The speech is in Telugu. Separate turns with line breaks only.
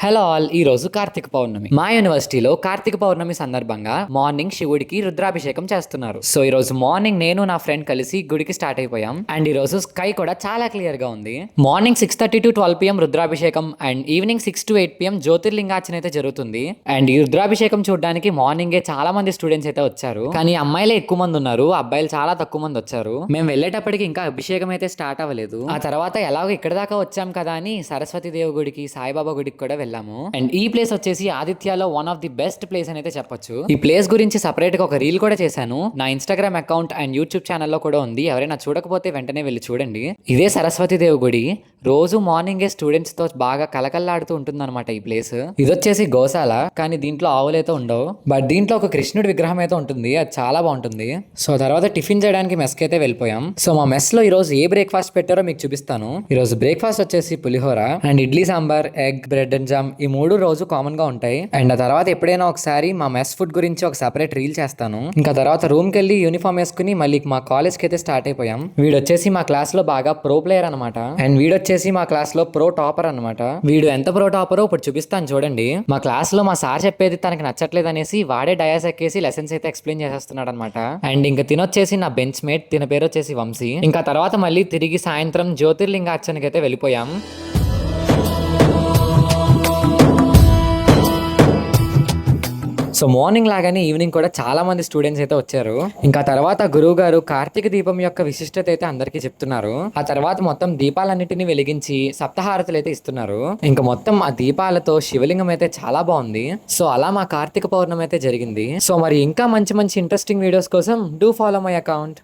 హలో ఆల్, ఈ రోజు కార్తీక పౌర్ణమి. మా యూనివర్సిటీలో కార్తీక పౌర్ణమి సందర్భంగా మార్నింగ్ శివుడికి రుద్రాభిషేకం చేస్తున్నారు. సో ఈ రోజు మార్నింగ్ నేను నా ఫ్రెండ్ కలిసి గుడికి స్టార్ట్ అయిపోయాం. అండ్ ఈ రోజు స్కై కూడా చాలా క్లియర్ గా ఉంది. మార్నింగ్ 6:30 to 12 PM రుద్రాభిషేకం అండ్ ఈవినింగ్ 6 to 8 PM జ్యోతిర్లింగార్చన అయితే జరుగుతుంది. అండ్ ఈ రుద్రాభిషేకం చూడడానికి మార్నింగే చాలా మంది స్టూడెంట్స్ అయితే వచ్చారు. కానీ అమ్మాయిలే ఎక్కువ మంది ఉన్నారు, అబ్బాయిలు చాలా తక్కువ మంది వచ్చారు. మేము వెళ్ళేటప్పటికి ఇంకా అభిషేకం అయితే స్టార్ట్ అవ్వలేదు. ఆ తర్వాత ఎలాగో ఇక్కడ దాకా వచ్చాం కదా అని సరస్వతి దేవి గుడికి, సాయిబాబా గుడికి కూడా వెళ్ళాము. అండ్ ఈ ప్లేస్ వచ్చేసి ఆదిత్యలో one of the best place అని అయితే చెప్పొచ్చు. ఈ ప్లేస్ గురించి సపరేట్ గా ఒక రీల్ కూడా చేశాను. నా ఇన్స్టాగ్రామ్ అకౌంట్ అండ్ యూట్యూబ్ ఛానల్లో కూడా ఉంది. ఎవరైనా చూడకపోతే వెంటనే వెళ్ళి చూడండి. ఇదే సరస్వతి దేవి గుడి. రోజు మార్నింగే స్టూడెంట్స్ తో బాగా కలకల్లాడుతూ ఉంటుంది అనమాట ఈ ప్లేస్. ఇది వచ్చేసి గోశాల, కానీ దీంట్లో ఆవులైతే ఉండవు. బట్ దీంట్లో ఒక కృష్ణుడి విగ్రహం అయితే ఉంటుంది, అది చాలా బాగుంటుంది. సో తర్వాత టిఫిన్ చేయడానికి మెస్ కి అయితే వెళ్ళిపోయాం. సో మా మెస్ లో ఈ రోజు ఏ బ్రేక్ఫాస్ట్ పెట్టారో మీకు చూపిస్తాను. ఈ రోజు బ్రేక్ఫాస్ట్ వచ్చేసి పులిహోర and idli sambar, egg, bread and jam. ఈ మూడు రోజు కామన్ గా ఉంటాయి. అండ్ ఆ తర్వాత ఎప్పుడైనా ఒకసారి మా మెస్ ఫుడ్ గురించి ఒక సెపరేట్ రీల్ చేస్తాను. ఇంకా తర్వాత రూమ్ కి వెళ్ళి యూనిఫామ్ వేసుకుని మళ్ళీ మా కాలేజ్ కి అయితే స్టార్ట్ అయిపోయాం. వీడు వచ్చేసి మా క్లాస్ లో బాగా ప్రో ప్లేయర్ అనమాట. అండ్ వీడు వచ్చేసి మా క్లాస్ లో ప్రో టాపర్ అనమాట. వీడు ఎంత ప్రో టాపరో ఇప్పుడు చూపిస్తాను చూడండి. మా క్లాస్ లో మా సార్ చెప్పేది తనకి నచ్చట్లేదు అనేసి వాడే డయాస్ ఎక్కేసి లెసన్స్ అయితే ఎక్స్ప్లెయిన్ చేసేస్తున్నాడు అనమాట. అండ్ ఇంకా తినొచ్చేసి నా బెంచ్ మేట్, తిన పేరు వచ్చేసి వంశీ. ఇంకా తర్వాత మళ్ళీ తిరిగి సాయంత్రం జ్యోతిర్లింగార్చనకి అయితే వెళ్ళిపోయాం. సో మార్నింగ్ లాగానే ఈవినింగ్ కూడా చాలా మంది స్టూడెంట్స్ అయితే వచ్చారు. ఇంకా తర్వాత గురువు గారు కార్తీక దీపం యొక్క విశిష్టత అయితే అందరికీ చెప్తున్నారు. ఆ తర్వాత మొత్తం దీపాలన్నిటిని వెలిగించి సప్తహారతులు అయితే ఇస్తున్నారు. ఇంకా మొత్తం ఆ దీపాలతో శివలింగం అయితే చాలా బాగుంది. సో అలా మా కార్తీక పౌర్ణమి అయితే జరిగింది. సో మరి ఇంకా మంచి మంచి ఇంట్రెస్టింగ్ వీడియోస్ కోసం డూ ఫాలో మై అకౌంట్.